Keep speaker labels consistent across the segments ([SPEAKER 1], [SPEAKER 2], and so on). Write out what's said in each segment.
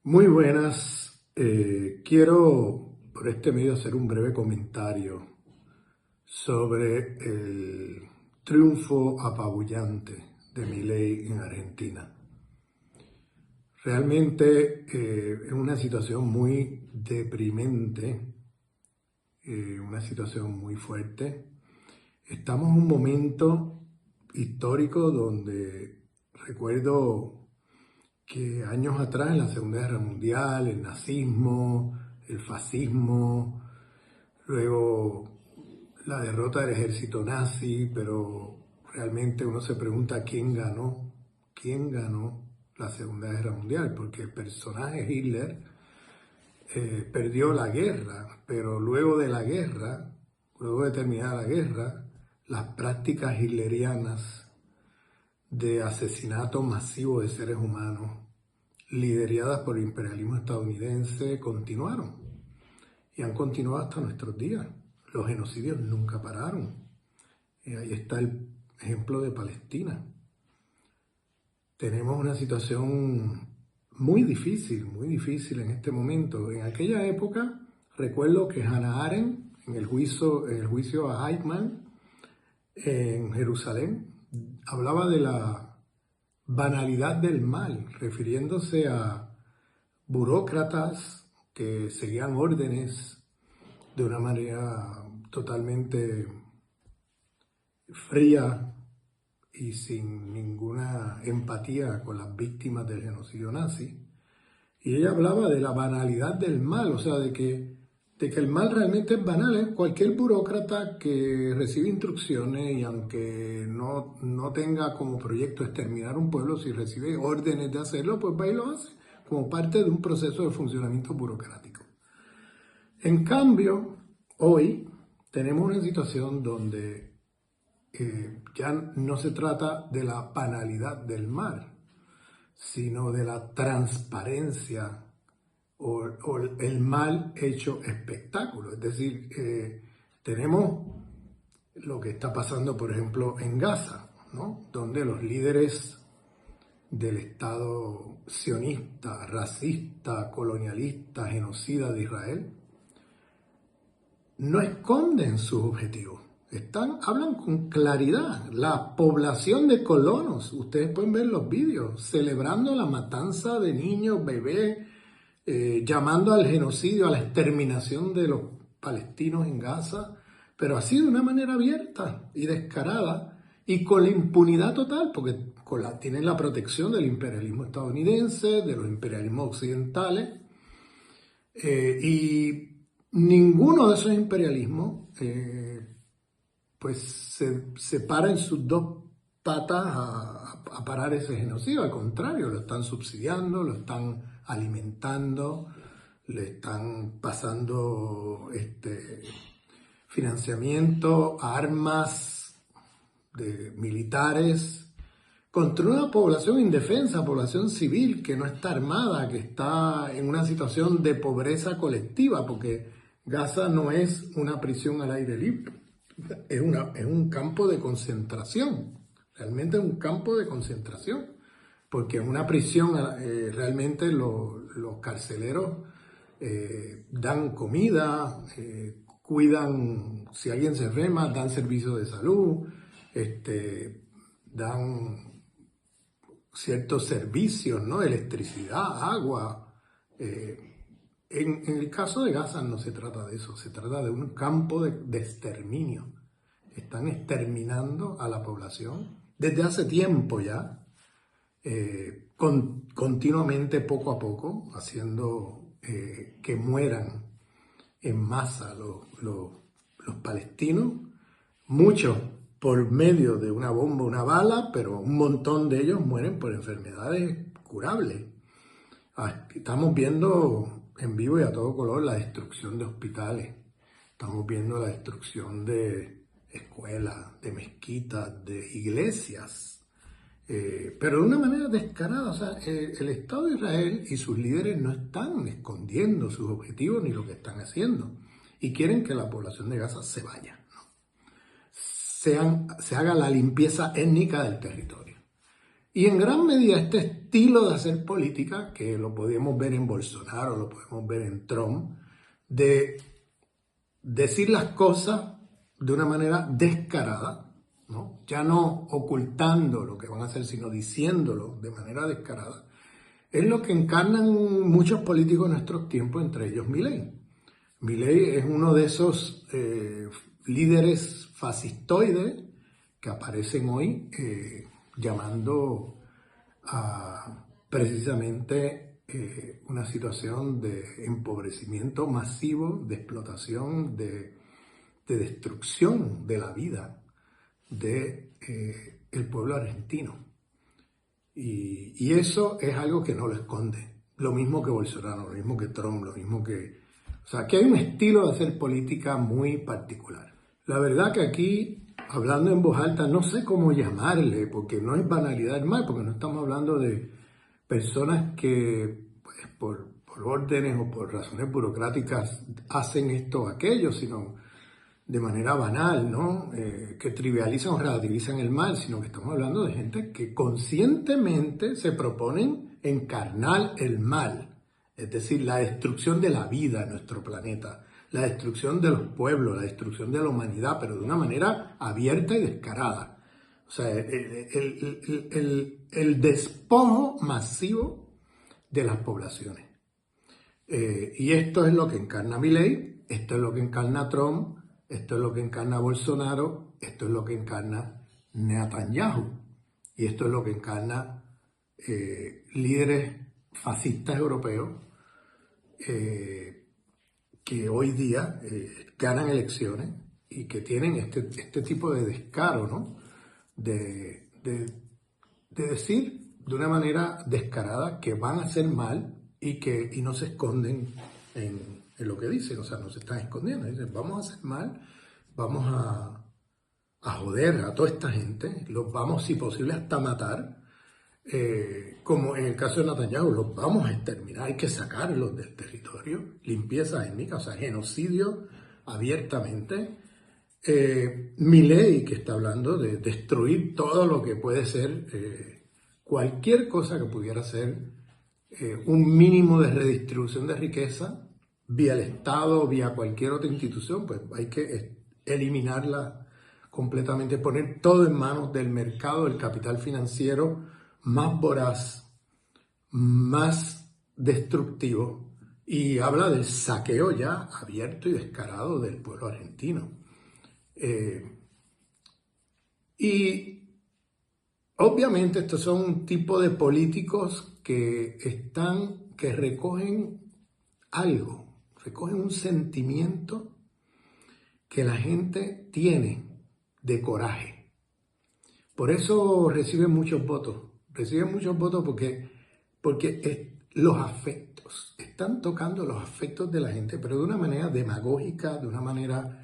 [SPEAKER 1] Muy buenas. Quiero por este medio hacer un breve comentario sobre el triunfo apabullante de Milei en Argentina. Realmente es una situación muy deprimente, una situación muy fuerte. Estamos en un momento histórico donde recuerdo que años atrás, en la Segunda Guerra Mundial, el nazismo, el fascismo, luego la derrota del ejército nazi, pero realmente uno se pregunta quién ganó la Segunda Guerra Mundial, porque el personaje Hitler perdió la guerra, pero luego de la guerra, luego de terminar la guerra, las prácticas hitlerianas de asesinato masivo de seres humanos lideradas por el imperialismo estadounidense, continuaron y han continuado hasta nuestros días. Los genocidios nunca pararon. Ahí está el ejemplo de Palestina. Tenemos una situación muy difícil en este momento. En aquella época, recuerdo que Hannah Arendt, en el juicio a Eichmann, en Jerusalén, hablaba de la banalidad del mal, refiriéndose a burócratas que seguían órdenes de una manera totalmente fría y sin ninguna empatía con las víctimas del genocidio nazi. Y ella hablaba de la banalidad del mal, o sea, de que el mal realmente es banal. ¿Eh? Cualquier burócrata que recibe instrucciones y aunque no tenga como proyecto exterminar un pueblo, si recibe órdenes de hacerlo, pues va y lo hace, como parte de un proceso de funcionamiento burocrático. En cambio, hoy tenemos una situación donde ya no se trata de la banalidad del mal, sino de la transparencia o el mal hecho espectáculo. Es decir, tenemos lo que está pasando, por ejemplo, en Gaza, ¿no? Donde los líderes del Estado sionista, racista, colonialista, genocida de Israel, no esconden sus objetivos. Hablan con claridad. La población de colonos, ustedes pueden ver los vídeos, celebrando la matanza de niños, bebés, llamando al genocidio, a la exterminación de los palestinos en Gaza, pero así de una manera abierta y descarada y con la impunidad total, porque tienen la protección del imperialismo estadounidense, de los imperialismos occidentales, y ninguno de esos imperialismos pues se para en sus dos patas a parar ese genocidio. Al contrario, lo están subsidiando, lo están alimentando, le están pasando financiamiento a armas de militares contra una población indefensa, población civil que no está armada, que está en una situación de pobreza colectiva, porque Gaza no es una prisión al aire libre, es un campo de concentración, realmente es un campo de concentración, porque en una prisión realmente los carceleros dan comida, cuidan, si alguien se enferma, dan servicios de salud, dan ciertos servicios, ¿no? Electricidad, agua. En el caso de Gaza no se trata de eso, se trata de un campo de exterminio. Están exterminando a la población desde hace tiempo ya, continuamente, poco a poco, haciendo que mueran en masa los palestinos, muchos por medio de una bomba, una bala, pero un montón de ellos mueren por enfermedades curables. Estamos viendo en vivo y a todo color la destrucción de hospitales, estamos viendo la destrucción de escuelas, de mezquitas, de iglesias, pero de una manera descarada. O sea, el Estado de Israel y sus líderes no están escondiendo sus objetivos ni lo que están haciendo y quieren que la población de Gaza se vaya, ¿no? Se haga la limpieza étnica del territorio. Y en gran medida este estilo de hacer política, que lo podemos ver en Bolsonaro, lo podemos ver en Trump, de decir las cosas de una manera descarada, ¿no? Ya no ocultando lo que van a hacer, sino diciéndolo de manera descarada, es lo que encarnan muchos políticos en nuestros tiempos, entre ellos Milei. Milei es uno de esos líderes fascistoides que aparecen hoy llamando a precisamente una situación de empobrecimiento masivo, de explotación, de destrucción de la vida del pueblo argentino. Y eso es algo que no lo esconde. Lo mismo que Bolsonaro, lo mismo que Trump, lo mismo que... O sea, que hay un estilo de hacer política muy particular. La verdad que aquí, hablando en voz alta, no sé cómo llamarle, porque no es banalidad del mal, porque no estamos hablando de personas que, pues, por órdenes o por razones burocráticas hacen esto o aquello, sino de manera banal, ¿no? Que trivializan o relativizan el mal, sino que estamos hablando de gente que conscientemente se proponen encarnar el mal, es decir, la destrucción de la vida en nuestro planeta, la destrucción de los pueblos, la destrucción de la humanidad, pero de una manera abierta y descarada. O sea, el despojo masivo de las poblaciones. Y esto es lo que encarna Milei, esto es lo que encarna Trump, esto es lo que encarna Bolsonaro, esto es lo que encarna Netanyahu. Y esto es lo que encarna líderes fascistas europeos que hoy día ganan elecciones y que tienen este tipo de descaro, ¿no? De decir de una manera descarada que van a hacer mal y no se esconden en lo que dicen, o sea, no se están escondiendo, dicen, vamos a hacer mal, vamos a joder a toda esta gente, los vamos, si posible, hasta matar, como en el caso de Netanyahu, los vamos a exterminar, hay que sacarlos del territorio, limpieza étnica, o sea, genocidio abiertamente. Milei, que está hablando de destruir todo lo que puede ser cualquier cosa que pudiera ser un mínimo de redistribución de riqueza vía el Estado, vía cualquier otra institución, pues hay que eliminarla completamente, poner todo en manos del mercado, del capital financiero más voraz, más destructivo, y habla del saqueo ya abierto y descarado del pueblo argentino. Y obviamente estos son un tipo de políticos que recogen algo, recogen un sentimiento que la gente tiene de coraje. Por eso reciben muchos votos porque los afectos, están tocando los afectos de la gente, pero de una manera demagógica, de una manera,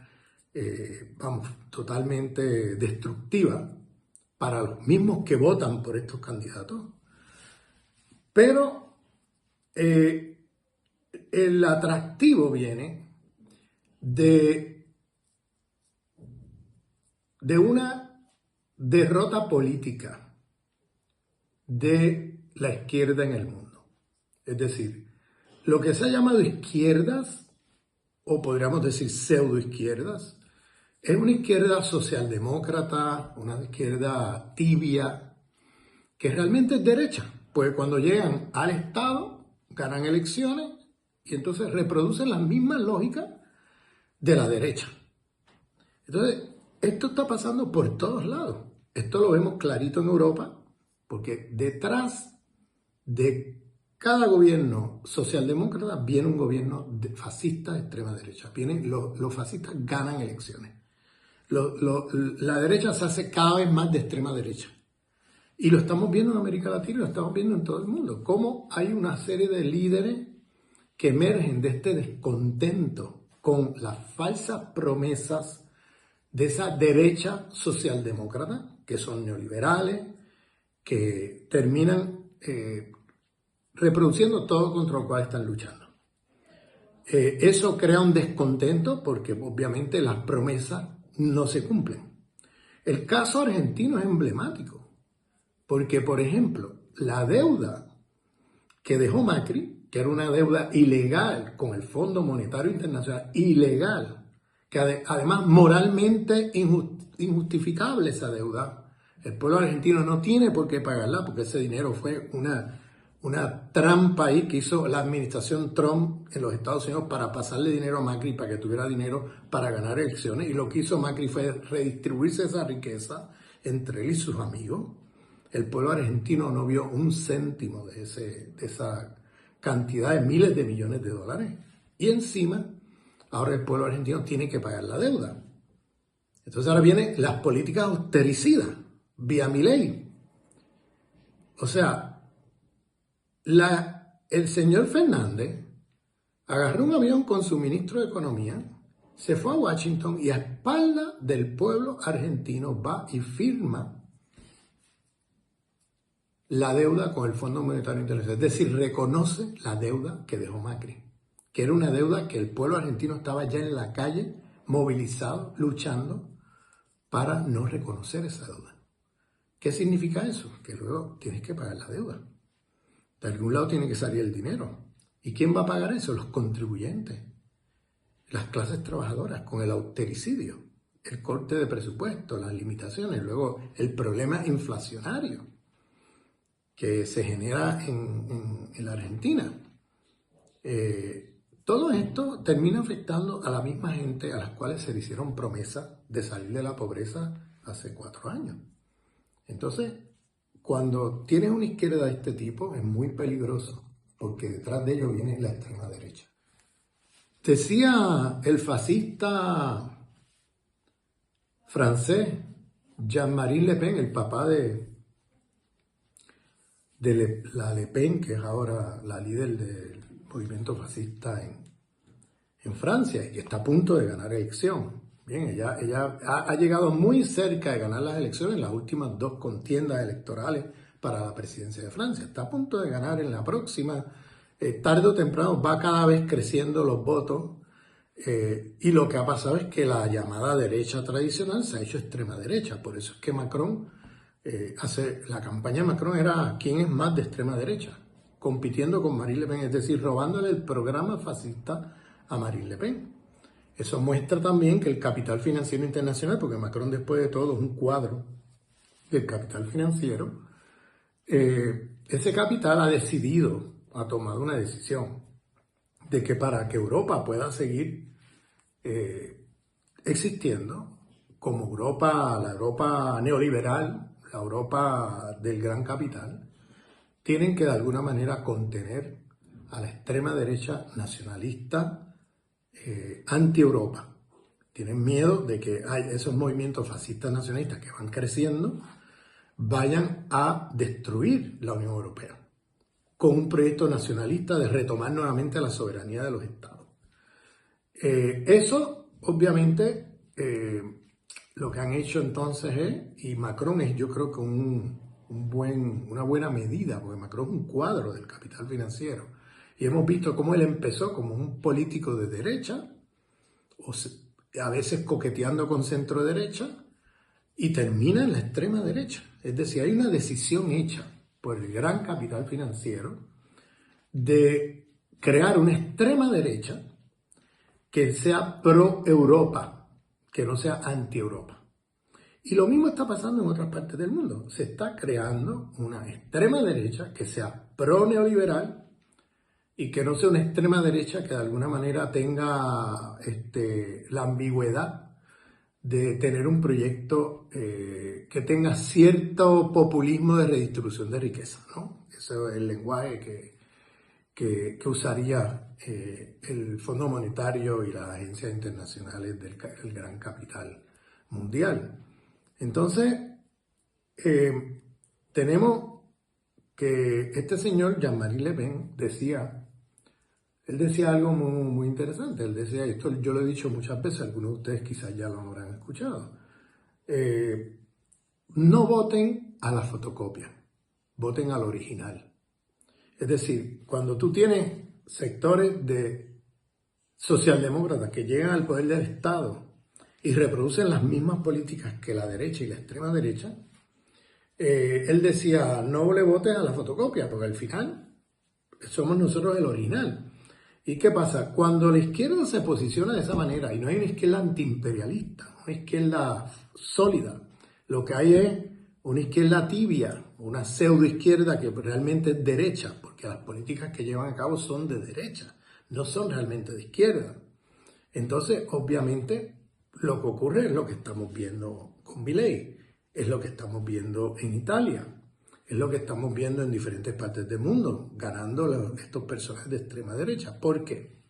[SPEAKER 1] totalmente destructiva para los mismos que votan por estos candidatos. Pero el atractivo viene de una derrota política de la izquierda en el mundo. Es decir, lo que se ha llamado izquierdas, o podríamos decir pseudoizquierdas, es una izquierda socialdemócrata, una izquierda tibia, que realmente es derecha, pues cuando llegan al Estado, ganan elecciones y entonces reproducen las mismas lógicas de la derecha. Entonces, esto está pasando por todos lados. Esto lo vemos clarito en Europa, porque detrás de cada gobierno socialdemócrata viene un gobierno fascista de extrema derecha. Los fascistas ganan elecciones. La derecha se hace cada vez más de extrema derecha. Y lo estamos viendo en América Latina y lo estamos viendo en todo el mundo. Cómo hay una serie de líderes que emergen de este descontento con las falsas promesas de esa derecha socialdemócrata, que son neoliberales, que terminan reproduciendo todo contra lo cual están luchando. Eso crea un descontento porque obviamente las promesas no se cumplen. El caso argentino es emblemático, Porque, por ejemplo, la deuda que dejó Macri, que era una deuda ilegal con el Fondo Monetario Internacional, ilegal, que además moralmente injustificable esa deuda. El pueblo argentino no tiene por qué pagarla porque ese dinero fue una trampa ahí que hizo la administración Trump en los Estados Unidos para pasarle dinero a Macri para que tuviera dinero para ganar elecciones. Y lo que hizo Macri fue redistribuirse esa riqueza entre él y sus amigos. El pueblo argentino no vio un céntimo de esa cantidad de miles de millones de dólares. Y encima, ahora el pueblo argentino tiene que pagar la deuda. Entonces ahora vienen las políticas austericidas, vía Milei. O sea, el señor Fernández agarró un avión con su ministro de Economía, se fue a Washington y a espalda del pueblo argentino va y firma la deuda con el Fondo Monetario Internacional. Es decir, reconoce la deuda que dejó Macri, que era una deuda que el pueblo argentino estaba ya en la calle, movilizado, luchando para no reconocer esa deuda. ¿Qué significa eso? Que luego tienes que pagar la deuda. De algún lado tiene que salir el dinero. ¿Y quién va a pagar eso? Los contribuyentes, las clases trabajadoras, con el austericidio, el corte de presupuesto, las limitaciones, luego el problema inflacionario que se genera en la Argentina. Todo esto termina afectando a la misma gente a las cuales se le hicieron promesas de salir de la pobreza hace 4 años. Entonces, cuando tienes una izquierda de este tipo, es muy peligroso, porque detrás de ello viene la extrema derecha. Decía el fascista francés Jean-Marie Le Pen, el papá de la Le Pen, que es ahora la líder del movimiento fascista en Francia y que está a punto de ganar elección. Bien, ella ha llegado muy cerca de ganar las elecciones en las últimas 2 contiendas electorales para la presidencia de Francia. Está a punto de ganar en la próxima. Tarde o temprano va cada vez creciendo los votos y lo que ha pasado es que la llamada derecha tradicional se ha hecho extrema derecha. Por eso es que Macron la campaña de Macron era quién es más de extrema derecha, compitiendo con Marine Le Pen, es decir, robándole el programa fascista a Marine Le Pen. Eso muestra también que el capital financiero internacional, porque Macron después de todo es un cuadro del capital financiero, ese capital ha tomado una decisión de que para que Europa pueda seguir existiendo como la Europa neoliberal, la Europa del gran capital, tienen que de alguna manera contener a la extrema derecha nacionalista anti-Europa. Tienen miedo de que esos movimientos fascistas nacionalistas que van creciendo vayan a destruir la Unión Europea con un proyecto nacionalista de retomar nuevamente la soberanía de los estados. Eso, obviamente, lo que han hecho entonces y Macron es yo creo que una buena medida, porque Macron es un cuadro del capital financiero. Y hemos visto cómo él empezó como un político de derecha, a veces coqueteando con centro derecha, y termina en la extrema derecha. Es decir, hay una decisión hecha por el gran capital financiero de crear una extrema derecha que sea pro-Europa, que no sea anti-Europa. Y lo mismo está pasando en otras partes del mundo. Se está creando una extrema derecha que sea pro-neoliberal y que no sea una extrema derecha que de alguna manera tenga la ambigüedad de tener un proyecto que tenga cierto populismo de redistribución de riqueza, ¿no? Ese es el lenguaje que usaría el Fondo Monetario y las agencias internacionales del gran capital mundial. Entonces, tenemos que este señor, Jean-Marie Le Pen, él decía algo muy, muy interesante. Él decía, esto yo lo he dicho muchas veces, algunos de ustedes quizás ya lo habrán escuchado. No voten a la fotocopia, voten al original. Es decir, cuando tú tienes sectores de socialdemócratas que llegan al poder del Estado y reproducen las mismas políticas que la derecha y la extrema derecha, él decía, no le votes a la fotocopia, porque al final somos nosotros el original. ¿Y qué pasa? Cuando la izquierda se posiciona de esa manera, y no hay una izquierda antiimperialista, una izquierda sólida, lo que hay es una izquierda tibia, una pseudoizquierda que realmente es derecha, porque las políticas que llevan a cabo son de derecha, no son realmente de izquierda. Entonces, obviamente, lo que ocurre es lo que estamos viendo con Milei, es lo que estamos viendo en Italia, es lo que estamos viendo en diferentes partes del mundo, ganando estos personajes de extrema derecha. ¿Por qué?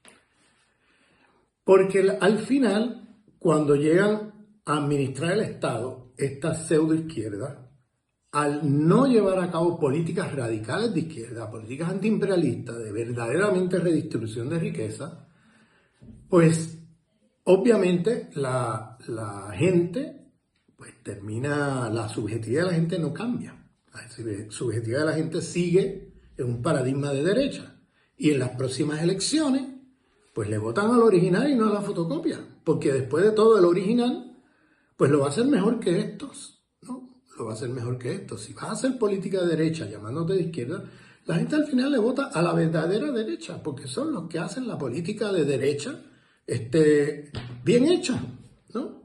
[SPEAKER 1] Porque al final, cuando llegan a administrar el Estado, esta pseudoizquierda, al no llevar a cabo políticas radicales de izquierda, políticas antiimperialistas, de verdaderamente redistribución de riqueza, pues obviamente la gente, pues termina, la subjetividad de la gente no cambia. La subjetividad de la gente sigue en un paradigma de derecha. Y en las próximas elecciones, pues le votan al original y no a la fotocopia. Porque después de todo el original, pues lo va a hacer mejor que estos, ¿no? Lo va a hacer mejor que estos. Si vas a hacer política de derecha llamándote de izquierda, la gente al final le vota a la verdadera derecha, porque son los que hacen la política de derecha bien hecha, ¿no?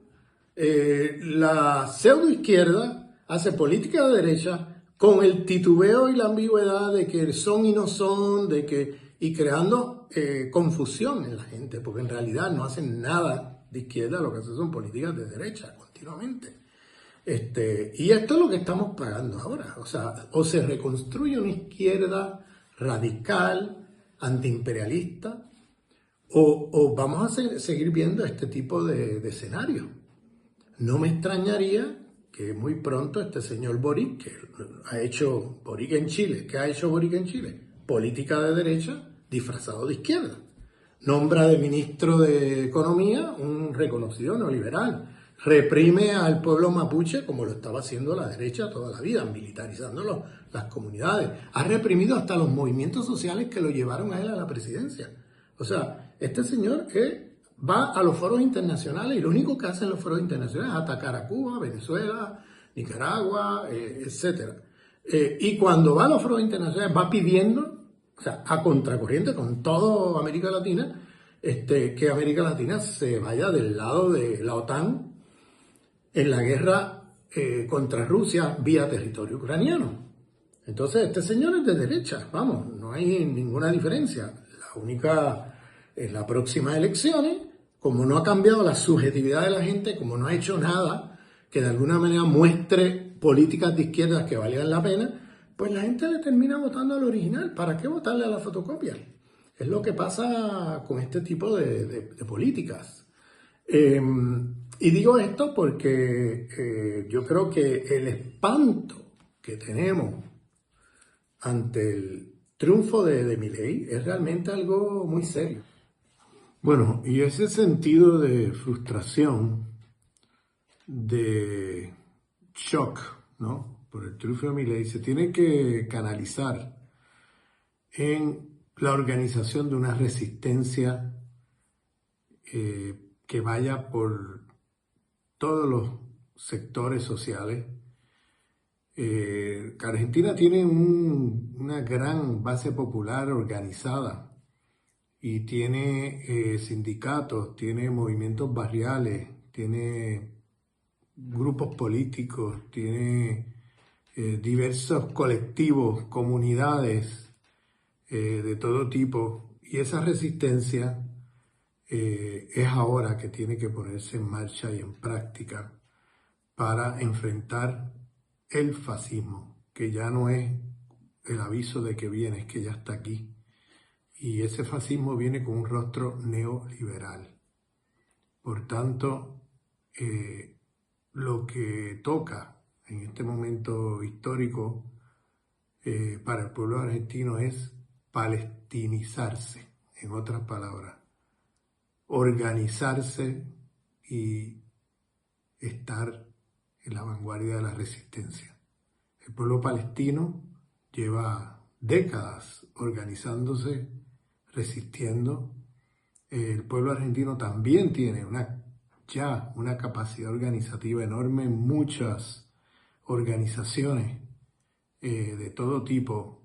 [SPEAKER 1] La pseudoizquierda hace política de derecha con el titubeo y la ambigüedad de que son y no son, y creando confusión en la gente, porque en realidad no hacen nada de izquierda, lo que hacen son políticas de derecha continuamente. Y esto es lo que estamos pagando ahora. O sea, o se reconstruye una izquierda radical, antiimperialista, o vamos a seguir viendo este tipo de escenarios. No me extrañaría que muy pronto este señor Boric, que ha hecho Boric en Chile, ¿qué ha hecho Boric en Chile? Política de derecha disfrazado de izquierda. Nombra de ministro de Economía un reconocido neoliberal. Reprime al pueblo mapuche como lo estaba haciendo la derecha toda la vida, militarizando las comunidades. Ha reprimido hasta los movimientos sociales que lo llevaron a él a la presidencia. O sea, este señor va a los foros internacionales y lo único que hacen los foros internacionales es atacar a Cuba, Venezuela, Nicaragua, etc. Y cuando va a los foros internacionales va pidiendo, o sea, a contracorriente con toda América Latina, que América Latina se vaya del lado de la OTAN en la guerra contra Rusia vía territorio ucraniano. Entonces, este señor es de derecha, vamos, no hay ninguna diferencia. La única, en las próximas elecciones, como no ha cambiado la subjetividad de la gente, como no ha hecho nada que de alguna manera muestre políticas de izquierdas que valgan la pena, pues la gente le termina votando al original. ¿Para qué votarle a la fotocopia? Es lo que pasa con este tipo de políticas. Y digo esto porque yo creo que el espanto que tenemos ante el triunfo de Milei es realmente algo muy serio. Bueno, y ese sentido de frustración, de shock, ¿no? Por el triunfo de Milei se tiene que canalizar en la organización de una resistencia que vaya por todos los sectores sociales. Argentina tiene una gran base popular organizada y tiene sindicatos, tiene movimientos barriales, tiene grupos políticos, tiene diversos colectivos, comunidades de todo tipo. Y esa resistencia es ahora que tiene que ponerse en marcha y en práctica para enfrentar el fascismo, que ya no es el aviso de que viene, es que ya está aquí. Y ese fascismo viene con un rostro neoliberal. Por tanto, lo que toca en este momento histórico para el pueblo argentino es palestinizarse, en otras palabras, organizarse y estar en la vanguardia de la resistencia. El pueblo palestino lleva décadas organizándose, resistiendo. El pueblo argentino también tiene ya una capacidad organizativa enorme en muchas organizaciones de todo tipo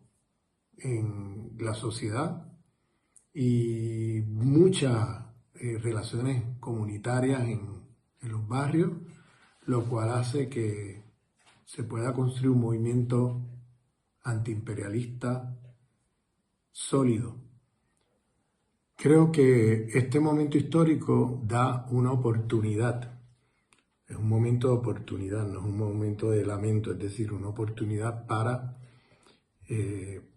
[SPEAKER 1] en la sociedad y muchas relaciones comunitarias en los barrios, lo cual hace que se pueda construir un movimiento antiimperialista sólido. Creo que este momento histórico da una oportunidad. Es un momento de oportunidad, no es un momento de lamento, es decir, una oportunidad para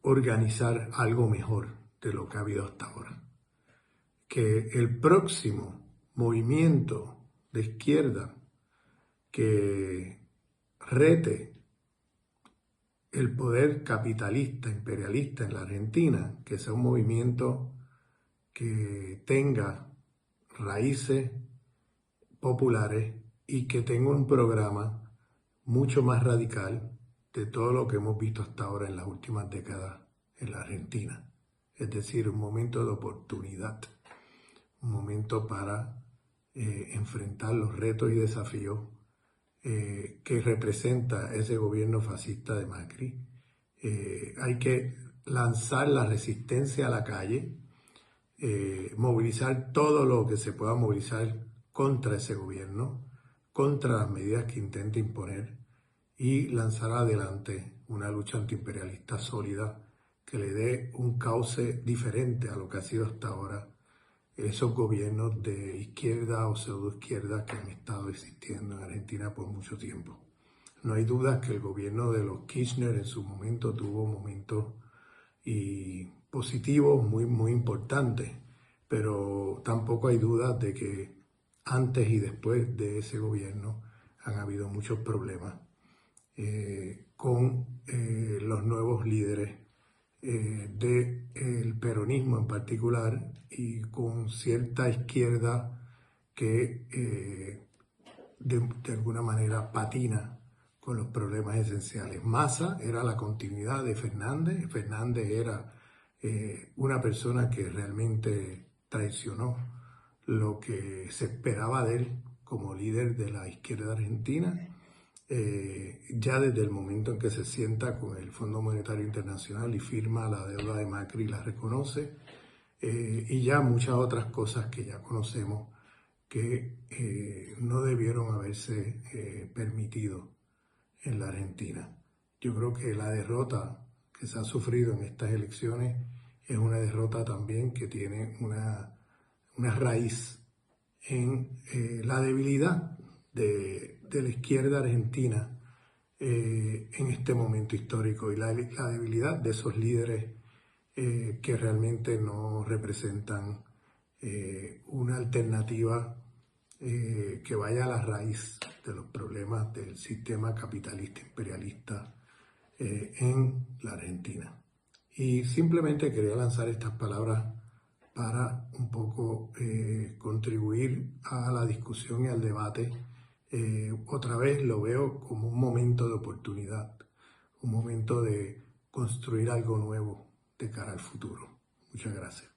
[SPEAKER 1] organizar algo mejor de lo que ha habido hasta ahora. Que el próximo movimiento de izquierda que rete el poder capitalista, imperialista en la Argentina, que sea un movimiento que tenga raíces populares y que tenga un programa mucho más radical de todo lo que hemos visto hasta ahora en las últimas décadas en la Argentina. Es decir, un momento de oportunidad, un momento para enfrentar los retos y desafíos que representa ese gobierno fascista de Macri. Hay que lanzar la resistencia a la calle, movilizar todo lo que se pueda movilizar contra ese gobierno, contra las medidas que intenta imponer y lanzar adelante una lucha antiimperialista sólida que le dé un cauce diferente a lo que ha sido hasta ahora esos gobiernos de izquierda o pseudoizquierda que han estado existiendo en Argentina por mucho tiempo. No hay duda que el gobierno de los Kirchner en su momento tuvo momentos positivos muy importantes, pero tampoco hay duda de que antes y después de ese gobierno han habido muchos problemas con los nuevos líderes del peronismo en particular y con cierta izquierda que de alguna manera patina con los problemas esenciales. Massa era la continuidad de Fernández. Fernández era una persona que realmente traicionó lo que se esperaba de él como líder de la izquierda argentina. Ya desde el momento en que se sienta con el Fondo Monetario Internacional y firma la deuda de Macri, la reconoce, y ya muchas otras cosas que ya conocemos que no debieron haberse permitido en la Argentina. Yo creo que la derrota que se ha sufrido en estas elecciones es una derrota también que tiene una raíz en la debilidad de la izquierda argentina en este momento histórico y la debilidad de esos líderes que realmente no representan una alternativa que vaya a la raíz de los problemas del sistema capitalista imperialista en la Argentina. Y simplemente quería lanzar estas palabras para un poco contribuir a la discusión y al debate. Otra vez lo veo como un momento de oportunidad, un momento de construir algo nuevo de cara al futuro. Muchas gracias.